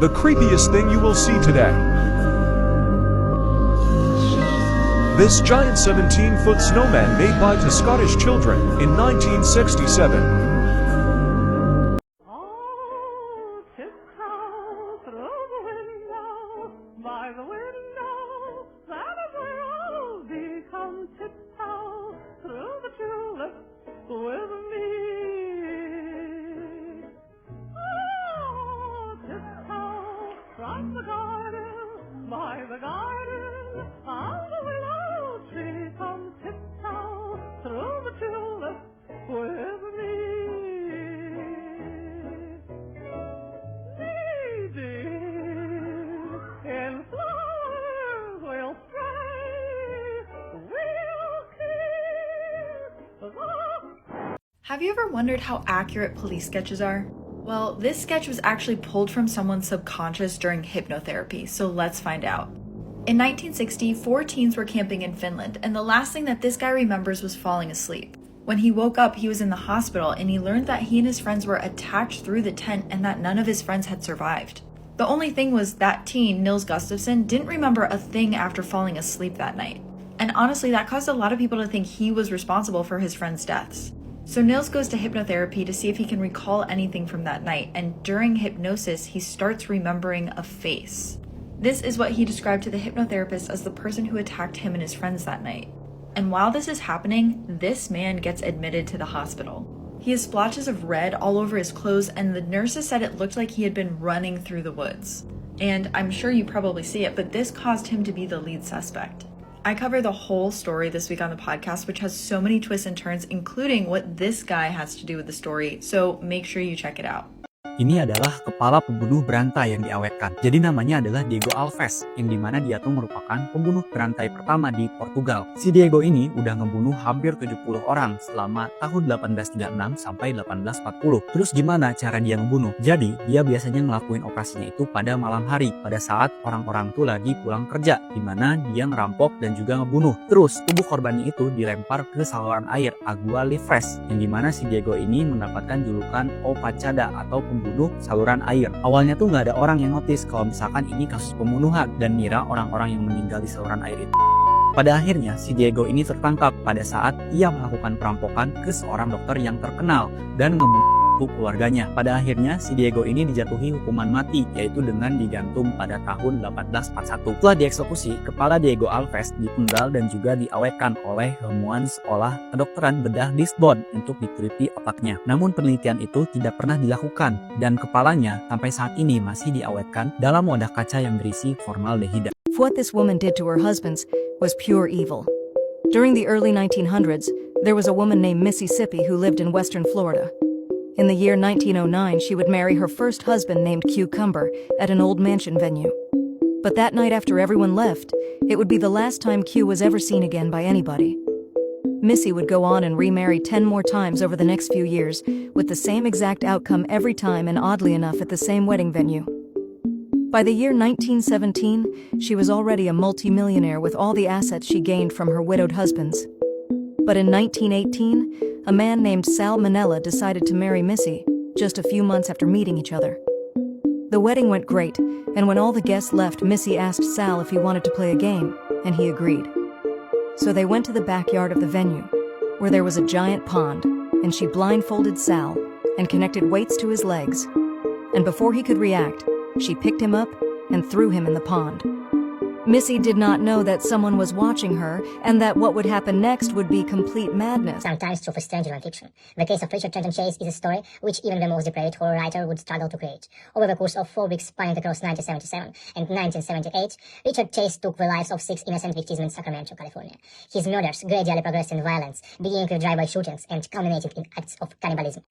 The creepiest thing you will see today. This giant 17-foot snowman made by two Scottish children in 1967. By the window, that is where I'll be. Come tiptoe through the tulips with me. Oh, tiptoe from the garden, by the garden, on the willow tree. Come tiptoe through the tulips with me. In flowers we'll stray, we'll keep the... Have you ever wondered how accurate police sketches are? Well, this sketch was actually pulled from someone's subconscious during hypnotherapy, so let's find out. In 1960, 4 teens were camping in Finland, and the last thing that this guy remembers was falling asleep. When he woke up, he was in the hospital, and he learned that he and his friends were attacked through the tent and that none of his friends had survived. The only thing was that teen, Nils Gustafsson, didn't remember a thing after falling asleep that night. And honestly, that caused a lot of people to think he was responsible for his friends' deaths. So Nils goes to hypnotherapy to see if he can recall anything from that night, and during hypnosis, he starts remembering a face. This is what he described to the hypnotherapist as the person who attacked him and his friends that night. And while this is happening, this man gets admitted to the hospital. He has splotches of red all over his clothes, and the nurses said it looked like he had been running through the woods. And I'm sure you probably see it, but this caused him to be the lead suspect. I cover the whole story this week on the podcast, which has so many twists and turns, including what this guy has to do with the story, so make sure you check it out. Ini adalah kepala pembunuh berantai yang diawetkan. Jadi namanya adalah Diego Alves, yang dimana dia tuh merupakan pembunuh berantai pertama di Portugal. Si Diego ini udah ngebunuh hampir 70 orang selama tahun 1836 sampai 1840. Terus gimana cara dia ngebunuh? Jadi dia biasanya ngelakuin operasinya itu pada malam hari, pada saat orang-orang tuh lagi pulang kerja, dimana dia ngerampok dan juga ngebunuh. Terus tubuh korbannya itu dilempar ke saluran air Agua Livres, yang dimana si Diego ini mendapatkan julukan O Pachada atau pembunuh saluran air. Awalnya tuh nggak ada orang yang notice kalau misalkan ini kasus pembunuhan dan ngira orang-orang yang meninggal di saluran air itu. Pada akhirnya si Diego ini tertangkap pada saat ia melakukan perampokan ke seorang dokter yang terkenal dan ngebunuh keluarganya. Pada akhirnya si Diego ini dijatuhi hukuman mati, yaitu dengan digantung pada tahun 1841. Setelah dieksekusi, kepala Diego Alves dipenggal dan juga diawetkan oleh ilmuwan sekolah kedokteran bedah Lisbon untuk diteliti otaknya. Namun penelitian itu tidak pernah dilakukan dan kepalanya sampai saat ini masih diawetkan dalam wadah kaca yang berisi formaldehida. What this woman did to her husbands was pure evil. During the early 1900s, there was a woman named Mississippi who lived in western Florida. In the year 1909, she would marry her first husband named Cucumber at an old mansion venue. But that night after everyone left, it would be the last time Q was ever seen again by anybody. Missy would go on and remarry 10 more times over the next few years, with the same exact outcome every time and oddly enough at the same wedding venue. By the year 1917, she was already a multi-millionaire with all the assets she gained from her widowed husbands. But in 1918, a man named Sal Manella decided to marry Missy, just a few months after meeting each other. The wedding went great, and when all the guests left, Missy asked Sal if he wanted to play a game, and he agreed. So they went to the backyard of the venue, where there was a giant pond, and she blindfolded Sal and connected weights to his legs. And before he could react, she picked him up and threw him in the pond. Missy did not know that someone was watching her and that what would happen next would be complete madness. Sometimes true for stranger than fiction. The case of Richard Trenton Chase is a story which even the most depraved horror writer would struggle to create. Over the course of 4 weeks spanning across 1977 and 1978, Richard Chase took the lives of 6 innocent victims in Sacramento, California. His murders gradually progressed in violence, beginning with drive-by shootings and culminated in acts of cannibalism.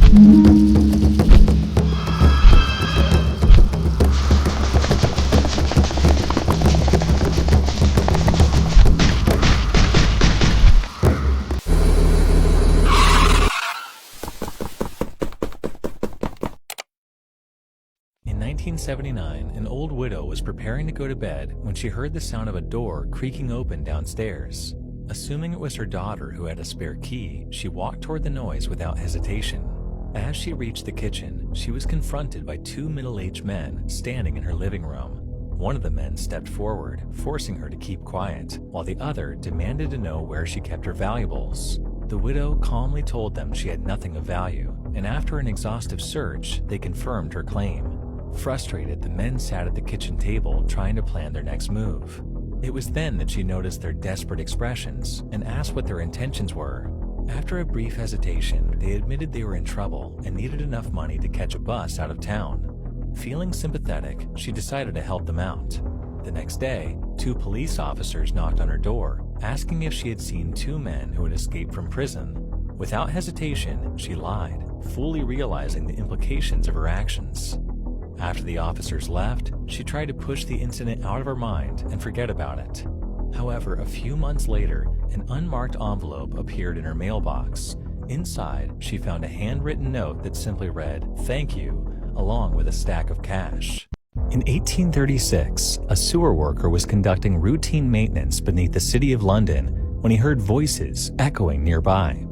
In 1979, an old widow was preparing to go to bed when she heard the sound of a door creaking open downstairs. Assuming it was her daughter who had a spare key, she walked toward the noise without hesitation. As she reached the kitchen, she was confronted by two middle-aged men standing in her living room. One of the men stepped forward, forcing her to keep quiet, while the other demanded to know where she kept her valuables. The widow calmly told them she had nothing of value, and after an exhaustive search, they confirmed her claim. Frustrated, the men sat at the kitchen table trying to plan their next move. It was then that she noticed their desperate expressions and asked what their intentions were. After a brief hesitation, they admitted they were in trouble and needed enough money to catch a bus out of town. Feeling sympathetic, she decided to help them out. The next day, two police officers knocked on her door, asking if she had seen two men who had escaped from prison. Without hesitation, she lied, fully realizing the implications of her actions. After the officers left, she tried to push the incident out of her mind and forget about it. However, a few months later, an unmarked envelope appeared in her mailbox. Inside, she found a handwritten note that simply read, "Thank you," along with a stack of cash. In 1836, a sewer worker was conducting routine maintenance beneath the city of London when he heard voices echoing nearby.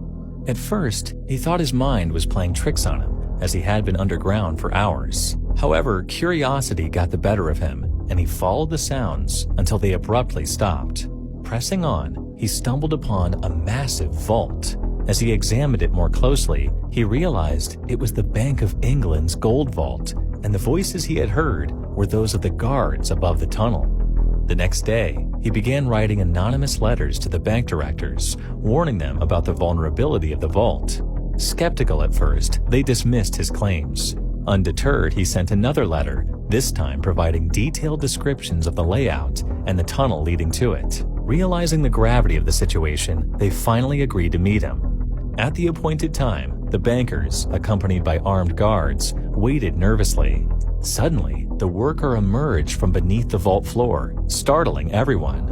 At first, he thought his mind was playing tricks on him, as he had been underground for hours. However, curiosity got the better of him, and he followed the sounds until they abruptly stopped. Pressing on, he stumbled upon a massive vault. As he examined it more closely, he realized it was the Bank of England's gold vault, and the voices he had heard were those of the guards above the tunnel. The next day, he began writing anonymous letters to the bank directors, warning them about the vulnerability of the vault. Skeptical at first, they dismissed his claims. Undeterred, he sent another letter, this time providing detailed descriptions of the layout and the tunnel leading to it. Realizing the gravity of the situation, they finally agreed to meet him. At the appointed time, the bankers, accompanied by armed guards, waited nervously. Suddenly, the worker emerged from beneath the vault floor, startling everyone.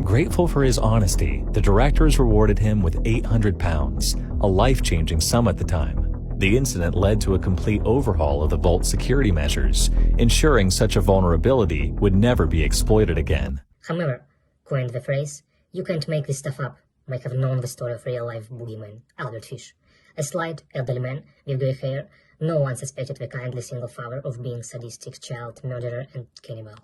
Grateful for his honesty, the directors rewarded him with £800, a life-changing sum at the time. The incident led to a complete overhaul of the vault's security measures, ensuring such a vulnerability would never be exploited again. However, coined the phrase, "You can't make this stuff up," might have known the story of real-life boogeyman Albert Fish. A slight, elderly man with grey hair, no one suspected the kindly single father of being sadistic child murderer and cannibal.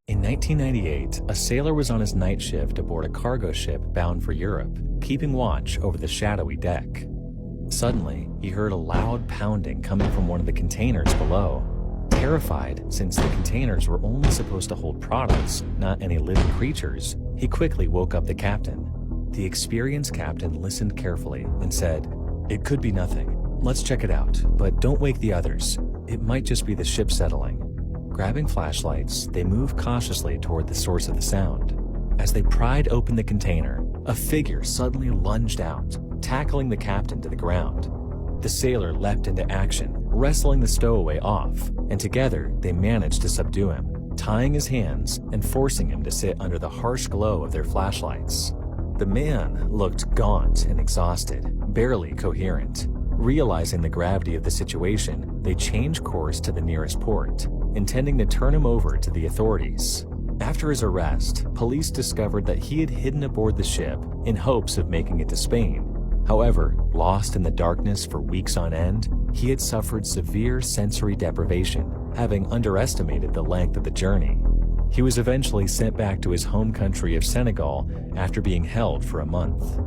In 1998, a sailor was on his night shift aboard a cargo ship bound for Europe, keeping watch over the shadowy deck. Suddenly, he heard a loud pounding coming from one of the containers below. Terrified, since the containers were only supposed to hold products, not any living creatures, he quickly woke up the captain. The experienced captain listened carefully and said, "It could be nothing. Let's check it out, but don't wake the others. It might just be the ship settling." Grabbing flashlights, they moved cautiously toward the source of the sound. As they pried open the container, a figure suddenly lunged out, tackling the captain to the ground. The sailor leapt into action, wrestling the stowaway off, and together they managed to subdue him, tying his hands and forcing him to sit under the harsh glow of their flashlights. The man looked gaunt and exhausted, barely coherent. Realizing the gravity of the situation, they changed course to the nearest port, intending to turn him over to the authorities. After his arrest, police discovered that he had hidden aboard the ship in hopes of making it to Spain. However, lost in the darkness for weeks on end, he had suffered severe sensory deprivation, having underestimated the length of the journey. He was eventually sent back to his home country of Senegal after being held for a month.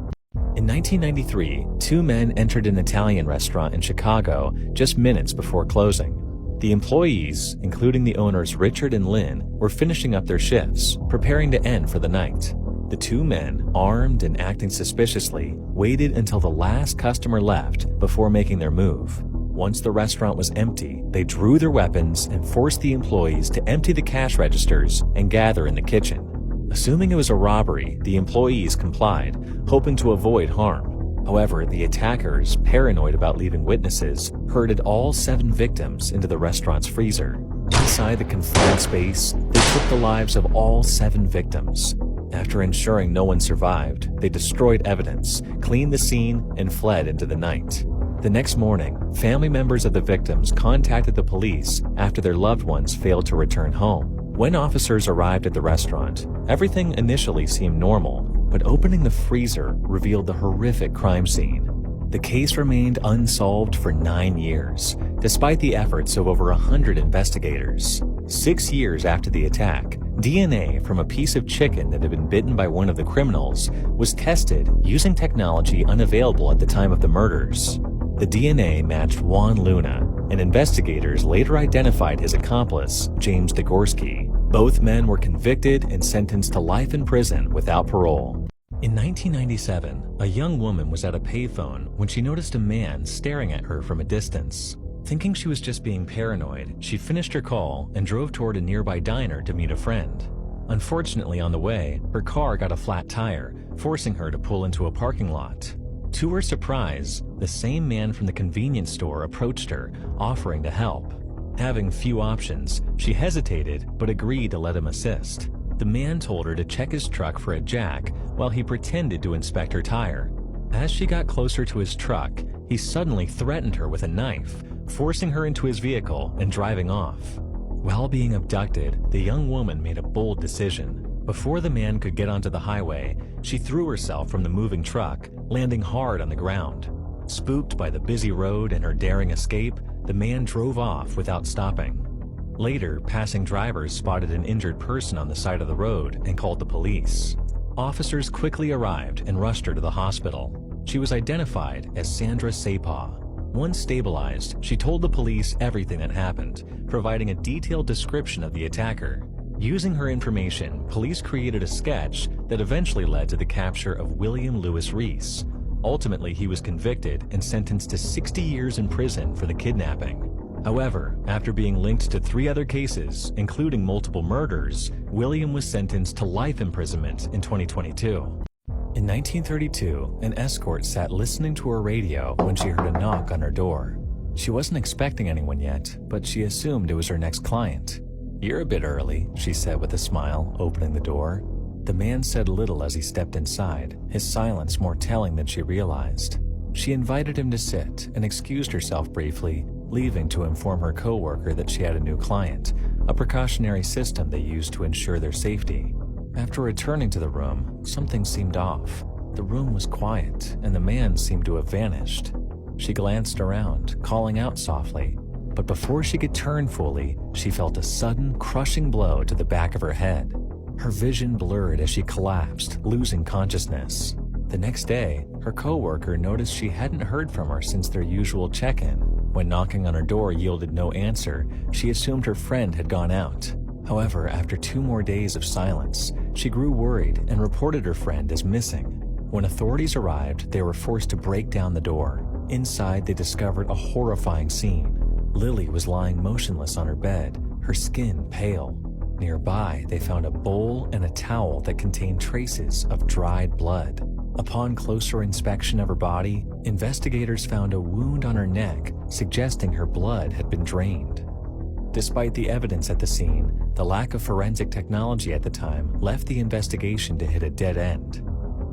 In 1993, two men entered an Italian restaurant in Chicago just minutes before closing. The employees, including the owners Richard and Lynn, were finishing up their shifts, preparing to end for the night. The two men, armed and acting suspiciously, waited until the last customer left before making their move. Once the restaurant was empty, they drew their weapons and forced the employees to empty the cash registers and gather in the kitchen. Assuming it was a robbery, the employees complied, hoping to avoid harm. However, the attackers, paranoid about leaving witnesses, herded all 7 victims into the restaurant's freezer. Inside the confined space, they took the lives of all 7 victims. After ensuring no one survived, they destroyed evidence, cleaned the scene, and fled into the night. The next morning, family members of the victims contacted the police after their loved ones failed to return home. When officers arrived at the restaurant, everything initially seemed normal, but opening the freezer revealed the horrific crime scene. The case remained unsolved for 9 years, despite the efforts of over 100 investigators. 6 years after the attack, DNA from a piece of chicken that had been bitten by one of the criminals was tested using technology unavailable at the time of the murders. The DNA matched Juan Luna, and investigators later identified his accomplice, James Degorski. Both men were convicted and sentenced to life in prison without parole. In 1997, a young woman was at a payphone when she noticed a man staring at her from a distance. Thinking she was just being paranoid, she finished her call and drove toward a nearby diner to meet a friend. Unfortunately, on the way, her car got a flat tire, forcing her to pull into a parking lot. To her surprise, the same man from the convenience store approached her, offering to help. Having few options, she hesitated but agreed to let him assist. The man told her to check his truck for a jack while he pretended to inspect her tire. As she got closer to his truck, he suddenly threatened her with a knife, forcing her into his vehicle and driving off. While being abducted, the young woman made a bold decision. Before the man could get onto the highway, she threw herself from the moving truck, landing hard on the ground. Spooked by the busy road and her daring escape, the man drove off without stopping. Later, passing drivers spotted an injured person on the side of the road and called the police. Officers quickly arrived and rushed her to the hospital. She was identified as Sandra Sapah. Once stabilized, she told the police everything that happened, providing a detailed description of the attacker. Using her information, police created a sketch that eventually led to the capture of William Lewis Reese. Ultimately, he was convicted and sentenced to 60 years in prison for the kidnapping. However, after being linked to 3 other cases, including multiple murders, William was sentenced to life imprisonment in 2022. In 1932, an escort sat listening to her radio when she heard a knock on her door. She wasn't expecting anyone yet, but she assumed it was her next client. "You're a bit early," she said with a smile, opening the door. The man said little as he stepped inside, his silence more telling than she realized. She invited him to sit and excused herself briefly, leaving to inform her coworker that she had a new client, a precautionary system they used to ensure their safety. After returning to the room, something seemed off. The room was quiet, and the man seemed to have vanished. She glanced around, calling out softly, but before she could turn fully, she felt a sudden, crushing blow to the back of her head. Her vision blurred as she collapsed, losing consciousness. The next day, her coworker noticed she hadn't heard from her since their usual check-in. When knocking on her door yielded no answer, she assumed her friend had gone out. However, after 2 more days of silence, she grew worried and reported her friend as missing. When authorities arrived, they were forced to break down the door. Inside, they discovered a horrifying scene. Lily was lying motionless on her bed, her skin pale. Nearby, they found a bowl and a towel that contained traces of dried blood. Upon closer inspection of her body, investigators found a wound on her neck, suggesting her blood had been drained. Despite the evidence at the scene, the lack of forensic technology at the time left the investigation to hit a dead end.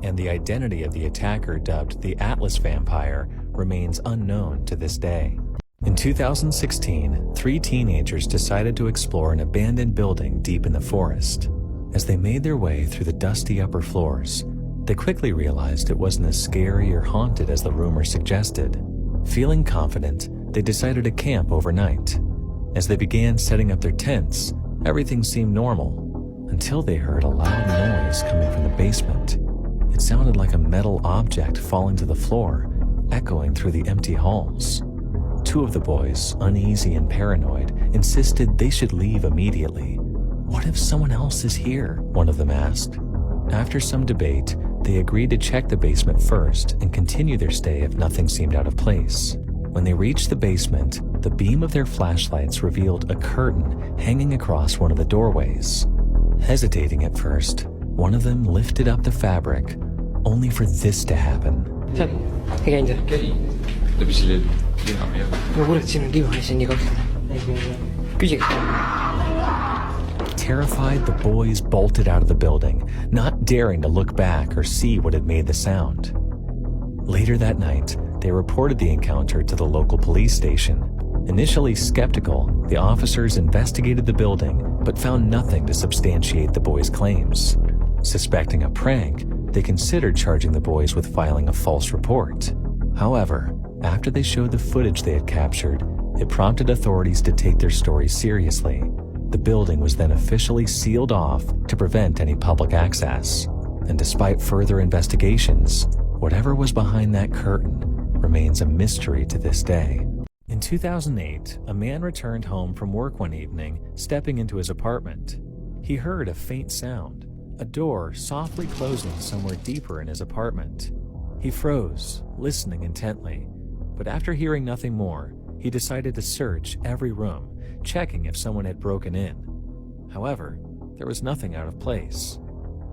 And the identity of the attacker, dubbed the Atlas Vampire, remains unknown to this day. In 2016, 3 teenagers decided to explore an abandoned building deep in the forest. As they made their way through the dusty upper floors, they quickly realized it wasn't as scary or haunted as the rumors suggested. Feeling confident, they decided to camp overnight. As they began setting up their tents, everything seemed normal, until they heard a loud noise coming from the basement. It sounded like a metal object falling to the floor, echoing through the empty halls. 2 of the boys, uneasy and paranoid, insisted they should leave immediately. "What if someone else is here?" one of them asked. After some debate, they agreed to check the basement first and continue their stay if nothing seemed out of place. When they reached the basement, the beam of their flashlights revealed a curtain hanging across one of the doorways. Hesitating at first, one of them lifted up the fabric, only for this to happen. Sao? Hai anh rồi. Lebih sila dia nak ya. Nggak boleh sini dia sini kau. Kerja. Terrified, the boys bolted out of the building, not daring to look back or see what had made the sound. Later that night, they reported the encounter to the local police station. Initially skeptical, the officers investigated the building but found nothing to substantiate the boys' claims. Suspecting a prank, they considered charging the boys with filing a false report. However, after they showed the footage they had captured, it prompted authorities to take their story seriously. The building was then officially sealed off to prevent any public access. And despite further investigations, whatever was behind that curtain remains a mystery to this day. In 2008, a man returned home from work one evening, stepping into his apartment. He heard a faint sound, a door softly closing somewhere deeper in his apartment. He froze, listening intently, but after hearing nothing more, he decided to search every room, checking if someone had broken in. However, there was nothing out of place.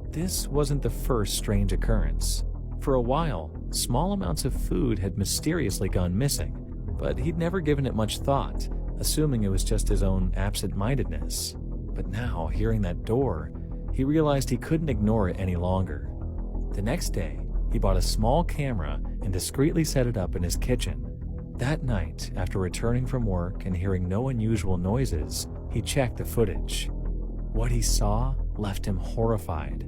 This wasn't the first strange occurrence. For a while, small amounts of food had mysteriously gone missing, but he'd never given it much thought, assuming it was just his own absent-mindedness. But now, hearing that door, he realized he couldn't ignore it any longer. The next day, he bought a small camera and discreetly set it up in his kitchen. That night, after returning from work and hearing no unusual noises, he checked the footage. What he saw left him horrified.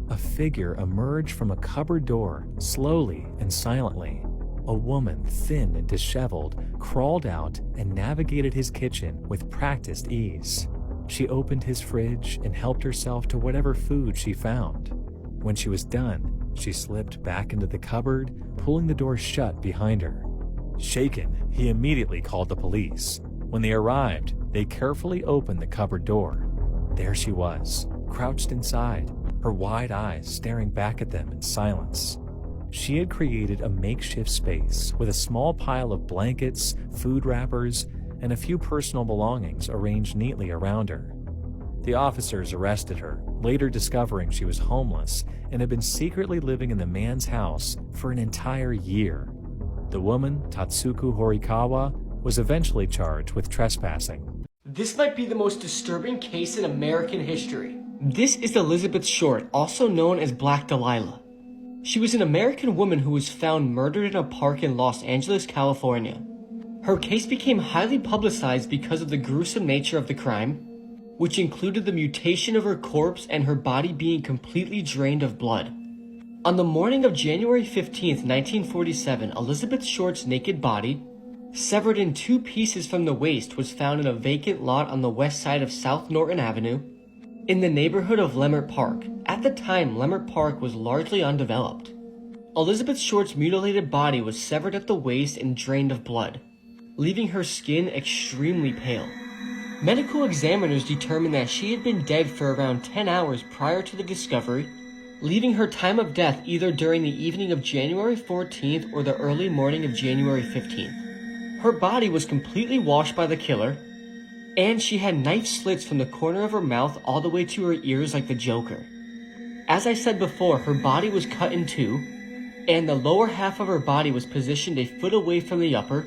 A figure emerged from a cupboard door, slowly and silently. A woman, thin and disheveled, crawled out and navigated his kitchen with practiced ease. She opened his fridge and helped herself to whatever food she found. When she was done, she slipped back into the cupboard, pulling the door shut behind her. Shaken, he immediately called the police. When they arrived, they carefully opened the cupboard door. There she was, crouched inside, her wide eyes staring back at them in silence. She had created a makeshift space with a small pile of blankets, food wrappers, and a few personal belongings arranged neatly around her. The officers arrested her, later discovering she was homeless and had been secretly living in the man's house for an entire year. The woman, Tatsuko Horikawa, was eventually charged with trespassing. This might be the most disturbing case in American history. This is Elizabeth Short, also known as Black Delilah. She was an American woman who was found murdered in a park in Los Angeles, California. Her case became highly publicized because of the gruesome nature of the crime, which included the mutation of her corpse and her body being completely drained of blood. On the morning of January 15th, 1947, Elizabeth Short's naked body, severed in two pieces from the waist, was found in a vacant lot on the west side of South Norton Avenue, in the neighborhood of Leimert Park. At the time, Leimert Park was largely undeveloped. Elizabeth Short's mutilated body was severed at the waist and drained of blood, leaving her skin extremely pale. Medical examiners determined that she had been dead for around 10 hours prior to the discovery, leaving her time of death either during the evening of January 14th or the early morning of January 15th. Her body was completely washed by the killer, and she had knife slits from the corner of her mouth all the way to her ears like the Joker. As I said before, her body was cut in two, and the lower half of her body was positioned a foot away from the upper,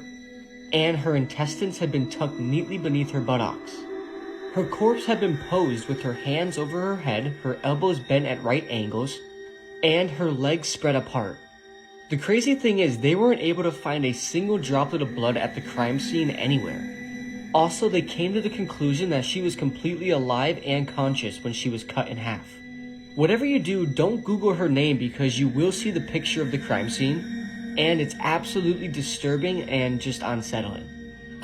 and her intestines had been tucked neatly beneath her buttocks. Her corpse had been posed with her hands over her head, her elbows bent at right angles, and her legs spread apart. The crazy thing is, they weren't able to find a single droplet of blood at the crime scene anywhere. Also, they came to the conclusion that she was completely alive and conscious when she was cut in half. Whatever you do, don't Google her name because you will see the picture of the crime scene, and it's absolutely disturbing and just unsettling.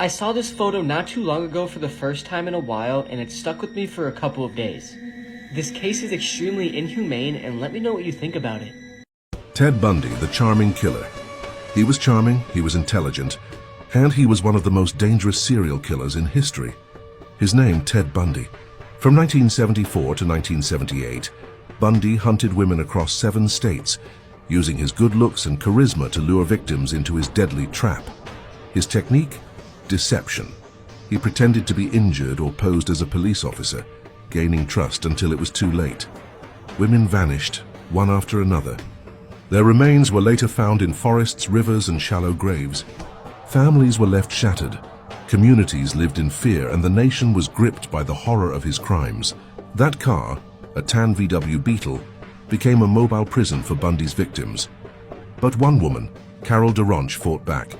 I saw this photo not too long ago for the first time in a while, and it stuck with me for a couple of days. This case is extremely inhumane, and let me know what you think about it. Ted Bundy, the charming killer. He was charming, he was intelligent, and he was one of the most dangerous serial killers in history. His name, Ted Bundy. From 1974 to 1978, Bundy hunted women across 7 states, using his good looks and charisma to lure victims into his deadly trap. His technique? Deception. He pretended to be injured or posed as a police officer, gaining trust until it was too late. Women vanished, one after another. Their remains were later found in forests, rivers, and shallow graves. Families were left shattered. Communities lived in fear, and the nation was gripped by the horror of his crimes. That car, a tan VW Beetle, became a mobile prison for Bundy's victims. But one woman, Carol DeRonch, fought back.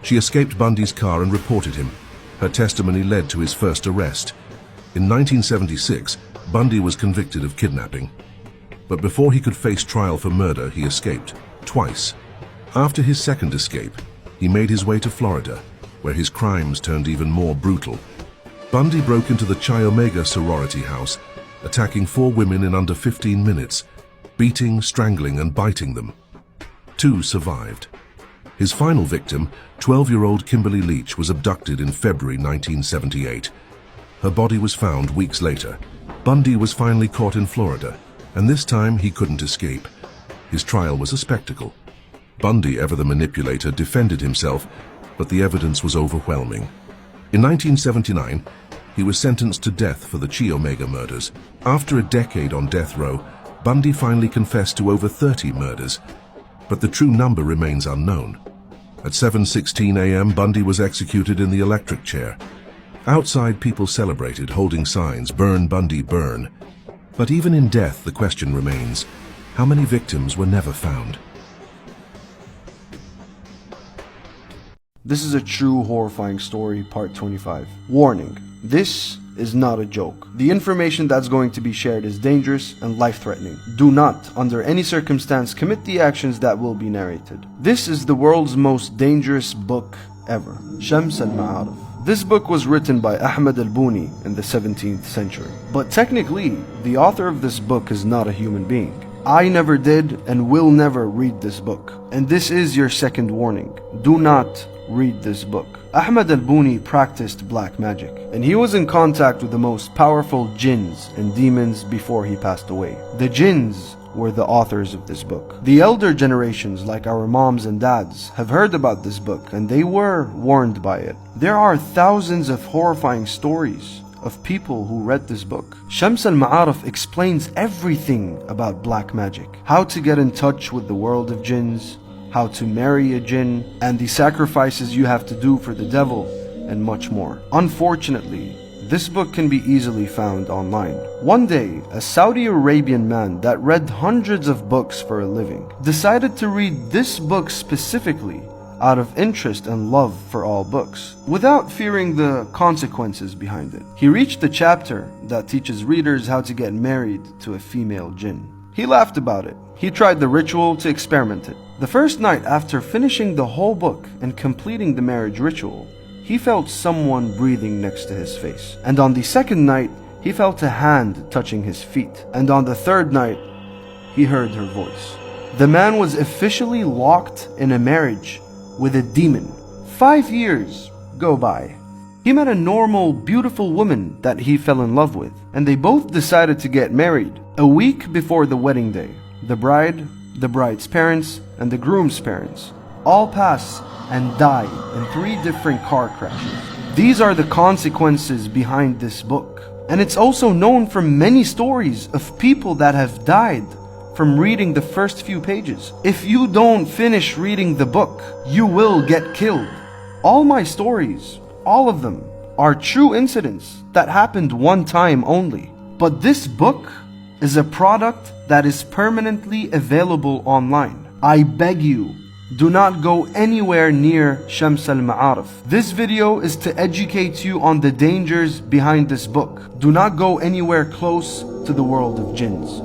She escaped Bundy's car and reported him. Her testimony led to his first arrest. In 1976, Bundy was convicted of kidnapping. But before he could face trial for murder, he escaped, twice. After his second escape, he made his way to Florida, where his crimes turned even more brutal. Bundy broke into the Chi Omega sorority house, attacking 4 women in under 15 minutes, beating, strangling, and biting them. 2 survived. His final victim, 12-year-old Kimberly Leach, was abducted in February 1978. Her body was found weeks later. Bundy was finally caught in Florida, and this time he couldn't escape. His trial was a spectacle. Bundy, ever the manipulator, defended himself, but the evidence was overwhelming. In 1979, he was sentenced to death for the Chi Omega murders. After a decade on death row, Bundy finally confessed to over 30 murders, but the true number remains unknown. At 7:16 a.m., Bundy was executed in the electric chair. Outside, people celebrated, holding signs, "Burn, Bundy, burn." But even in death, the question remains, how many victims were never found? This is a true horrifying story, part 25. Warning, this is not a joke. The information that's going to be shared is dangerous and life-threatening. Do not, under any circumstance, commit the actions that will be narrated. This is the world's most dangerous book ever, Shams al-Ma'arif. This book was written by Ahmad al-Buni in the 17th century. But technically, the author of this book is not a human being. I never did and will never read this book. And this is your second warning. Do not read this book. Ahmad al-Buni practiced black magic, and he was in contact with the most powerful jinns and demons before he passed away. The jinns were the authors of this book. The elder generations, like our moms and dads, have heard about this book, and they were warned by it. There are thousands of horrifying stories of people who read this book. Shams al-Ma'arif explains everything about black magic, how to get in touch with the world of jinns, how to marry a jinn, and the sacrifices you have to do for the devil, and much more. Unfortunately, this book can be easily found online. One day, a Saudi Arabian man that read hundreds of books for a living decided to read this book specifically out of interest and love for all books, without fearing the consequences behind it. He reached the chapter that teaches readers how to get married to a female jinn. He laughed about it. He tried the ritual to experiment it. The first night after finishing the whole book and completing the marriage ritual, he felt someone breathing next to his face. And on the second night, he felt a hand touching his feet. And on the third night, he heard her voice. The man was officially locked in a marriage with a demon. 5 years go by. He met a normal, beautiful woman that he fell in love with, and they both decided to get married. A week before the wedding day, the bride, the bride's parents, and the groom's parents all pass and die in 3 different car crashes. These are the consequences behind this book. And it's also known from many stories of people that have died from reading the first few pages. If you don't finish reading the book, you will get killed. All my stories, all of them, are true incidents that happened one time only. But this book is a product that is permanently available online. I beg you, do not go anywhere near Shams al-Ma'arif. This video is to educate you on the dangers behind this book. Do not go anywhere close to the world of jinns.